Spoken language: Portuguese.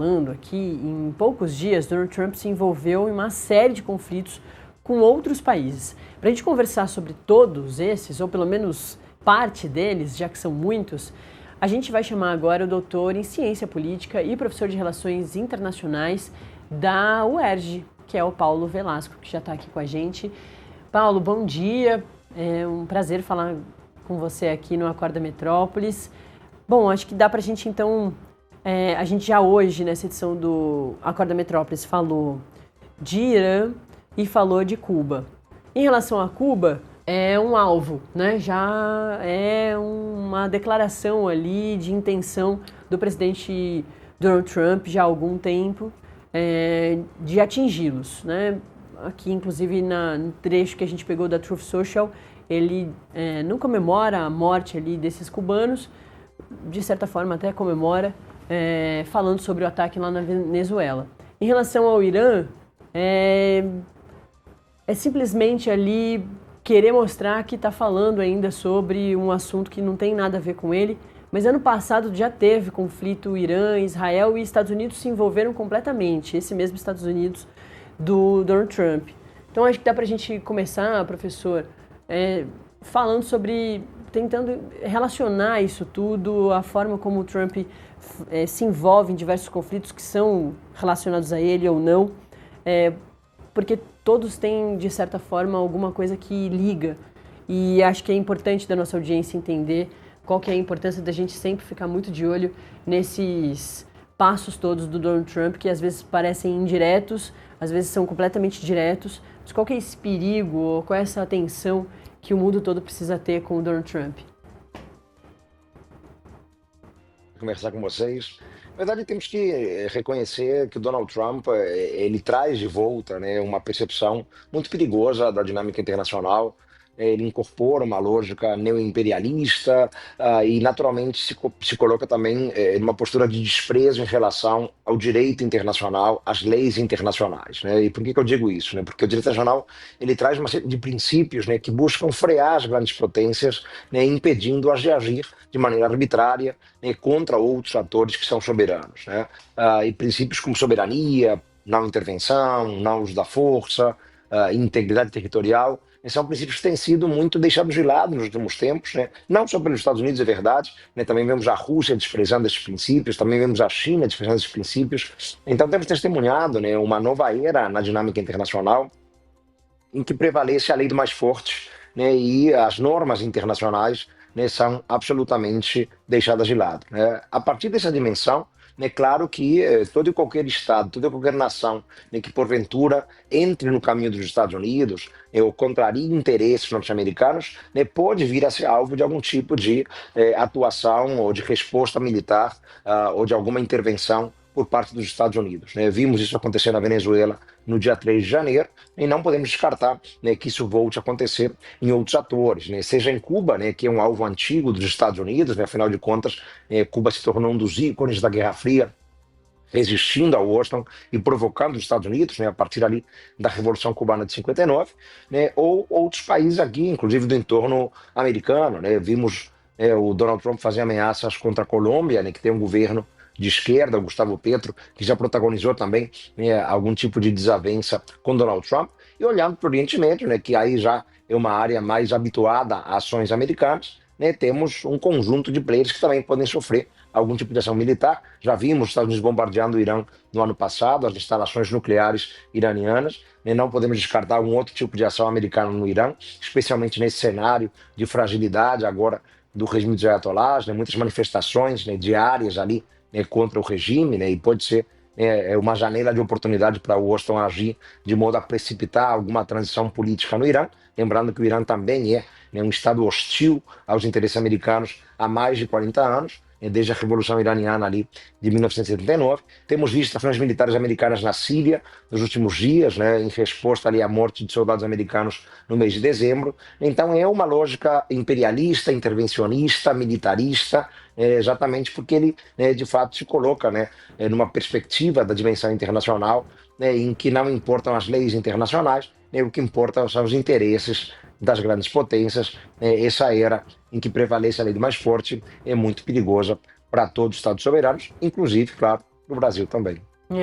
falando aqui, em poucos dias, Donald Trump se envolveu em uma série de conflitos com outros países. Para a gente conversar sobre todos esses, ou pelo menos parte deles, já que são muitos, a gente vai chamar agora o doutor em Ciência Política e professor de Relações Internacionais da UERJ, que é o Paulo Velasco, que já está aqui com a gente. Paulo, bom dia. É um prazer falar com você aqui no Acorda Metrópolis. Bom, acho que dá para a gente, então... a gente já hoje, nessa edição do Acorda Metrópolis, falou de Irã e falou de Cuba. Em relação a Cuba, é um alvo, né? Já é uma declaração ali de intenção do presidente Donald Trump já há algum tempo de atingi-los, né? Aqui, inclusive, no trecho que a gente pegou da Truth Social, ele não comemora a morte ali desses cubanos, de certa forma até comemora, falando sobre o ataque lá na Venezuela. Em relação ao Irã, é simplesmente ali querer mostrar que está falando ainda sobre um assunto que não tem nada a ver com ele, mas ano passado já teve conflito Irã, Israel e Estados Unidos se envolveram completamente, esse mesmo Estados Unidos do Donald Trump. Então acho que dá para a gente começar, professor, falando sobre, tentando relacionar isso tudo, a forma como o Trump se envolve em diversos conflitos que são relacionados a ele ou não, porque todos têm, de certa forma, alguma coisa que liga. E acho que é importante da nossa audiência entender qual que é a importância da gente sempre ficar muito de olho nesses passos todos do Donald Trump, que às vezes parecem indiretos, às vezes são completamente diretos, mas qual que é esse perigo, ou qual é essa atenção que o mundo todo precisa ter com o Donald Trump? Conversar com vocês. Na verdade, temos que reconhecer que o Donald Trump ele traz de volta, né, uma percepção muito perigosa da dinâmica internacional. Ele incorpora uma lógica neoimperialista e, naturalmente, se coloca também numa postura de desprezo em relação ao direito internacional, às leis internacionais, né? E por que eu digo isso, né? Porque o direito internacional ele traz uma série de princípios, né, que buscam frear as grandes potências, né, impedindo-as de agir de maneira arbitrária, né, contra outros atores que são soberanos, né? E princípios como soberania, não intervenção, não uso da força, integridade territorial. São princípios que têm sido muito deixados de lado nos últimos tempos, né? Não só pelos Estados Unidos, é verdade, né? Também vemos a Rússia desprezando esses princípios, também vemos a China desprezando esses princípios. Então temos testemunhado, né, uma nova era na dinâmica internacional em que prevalece a lei do mais forte, né? E as normas internacionais, né, são absolutamente deixadas de lado, né? A partir dessa dimensão, é claro que todo e qualquer Estado, toda e qualquer nação, né, que porventura entre no caminho dos Estados Unidos ou contrarie interesses norte-americanos, né, pode vir a ser alvo de algum tipo de atuação ou de resposta militar ou de alguma intervenção por parte dos Estados Unidos, né? Vimos isso acontecer na Venezuela no dia 3 de janeiro e não podemos descartar, né, que isso volte a acontecer em outros atores, né? Seja em Cuba, né, que é um alvo antigo dos Estados Unidos, né? Afinal de contas, Cuba se tornou um dos ícones da Guerra Fria, resistindo a Washington e provocando os Estados Unidos, né, a partir ali da Revolução Cubana de 59, né, ou outros países aqui, inclusive do entorno americano, né? Vimos o Donald Trump fazer ameaças contra a Colômbia, né, que tem um governo de esquerda, o Gustavo Petro, que já protagonizou também, né, algum tipo de desavença com Donald Trump, e olhando para o Oriente Médio, né, que aí já é uma área mais habituada a ações americanas, né, temos um conjunto de players que também podem sofrer algum tipo de ação militar. Já vimos os Estados Unidos bombardeando o Irã no ano passado, as instalações nucleares iranianas, né, não podemos descartar algum outro tipo de ação americana no Irã, especialmente nesse cenário de fragilidade agora do regime dos ayatollahs, né, muitas manifestações, né, diárias ali, né, contra o regime, né, e pode ser uma janela de oportunidade para Washington agir de modo a precipitar alguma transição política no Irã, lembrando que o Irã também é, né, um Estado hostil aos interesses americanos há mais de 40 anos, desde a Revolução Iraniana ali de 1979. Temos visto ações militares americanas na Síria nos últimos dias, né, em resposta ali à morte de soldados americanos no mês de dezembro. Então é uma lógica imperialista, intervencionista, militarista, exatamente porque ele, né, de fato se coloca, né, numa perspectiva da dimensão internacional, né, em que não importam as leis internacionais, né, o que importa são os interesses das grandes potências. Essa era em que prevalece a lei do mais forte é muito perigosa para todos os Estados soberanos, inclusive, claro, para o Brasil também.